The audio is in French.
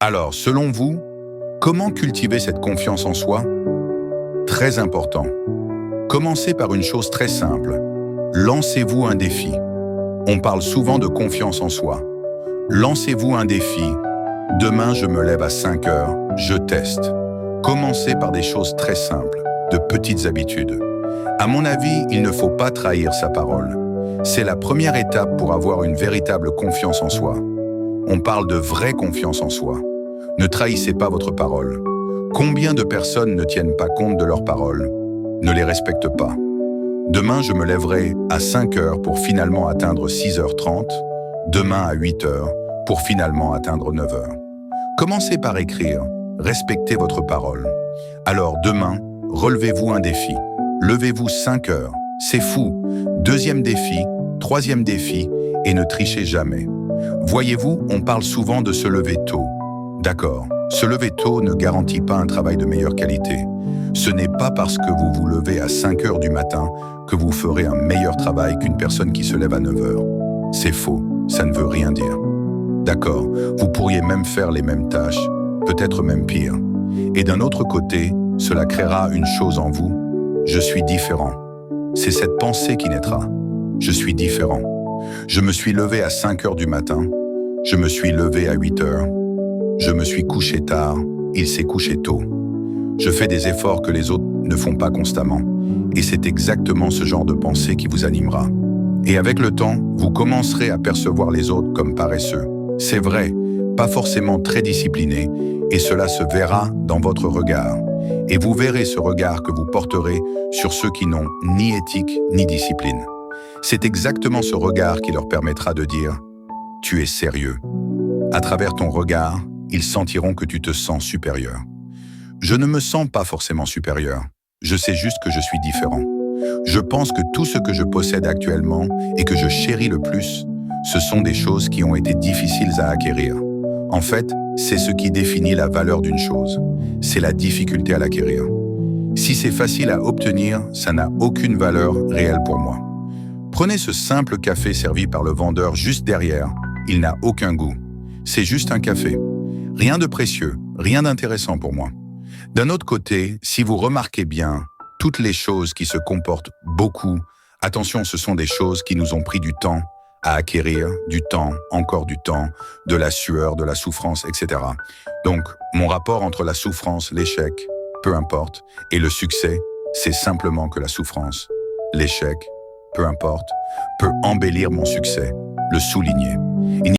Alors, selon vous, comment cultiver cette confiance en soi? Très important. Commencez par une chose très simple. Lancez-vous un défi. On parle souvent de confiance en soi. Lancez-vous un défi. Demain, je me lève à 5 heures, je teste. Commencez par des choses très simples, de petites habitudes. À mon avis, il ne faut pas trahir sa parole. C'est la première étape pour avoir une véritable confiance en soi. On parle de vraie confiance en soi. Ne trahissez pas votre parole. Combien de personnes ne tiennent pas compte de leurs paroles, ne les respectent pas? Demain, je me lèverai à 5 heures pour finalement atteindre 6h30, demain à 8 heures pour finalement atteindre 9 heures. Commencez par écrire, respectez votre parole. Alors demain, relevez-vous un défi. Levez-vous 5 heures, c'est fou. Deuxième défi, troisième défi, et ne trichez jamais. Voyez-vous, on parle souvent de se lever tôt. D'accord, se lever tôt ne garantit pas un travail de meilleure qualité. Ce n'est pas parce que vous vous levez à 5 heures du matin que vous ferez un meilleur travail qu'une personne qui se lève à 9 heures. C'est faux, ça ne veut rien dire. D'accord, vous pourriez même faire les mêmes tâches, peut-être même pire. Et d'un autre côté, cela créera une chose en vous. Je suis différent. C'est cette pensée qui naîtra. Je suis différent. Je me suis levé à 5 heures du matin. Je me suis levé à 8 heures. Je me suis couché tard. Il s'est couché tôt. Je fais des efforts que les autres ne font pas constamment. Et c'est exactement ce genre de pensée qui vous animera. Et avec le temps, vous commencerez à percevoir les autres comme paresseux. C'est vrai, pas forcément très disciplinés, et cela se verra dans votre regard. Et vous verrez ce regard que vous porterez sur ceux qui n'ont ni éthique ni discipline. C'est exactement ce regard qui leur permettra de dire « Tu es sérieux ». À travers ton regard, ils sentiront que tu te sens supérieur. Je ne me sens pas forcément supérieur. Je sais juste que je suis différent. Je pense que tout ce que je possède actuellement et que je chéris le plus, ce sont des choses qui ont été difficiles à acquérir. En fait, c'est ce qui définit la valeur d'une chose. C'est la difficulté à l'acquérir. Si c'est facile à obtenir, ça n'a aucune valeur réelle pour moi. Prenez ce simple café servi par le vendeur juste derrière. Il n'a aucun goût. C'est juste un café. Rien de précieux, rien d'intéressant pour moi. D'un autre côté, si vous remarquez bien, toutes les choses qui se comportent beaucoup, attention, ce sont des choses qui nous ont pris du temps à acquérir, du temps, encore du temps, de la sueur, de la souffrance, etc. Donc, mon rapport entre la souffrance, l'échec, peu importe, et le succès, c'est simplement que la souffrance, l'échec, peu importe, peut embellir mon succès, le souligner.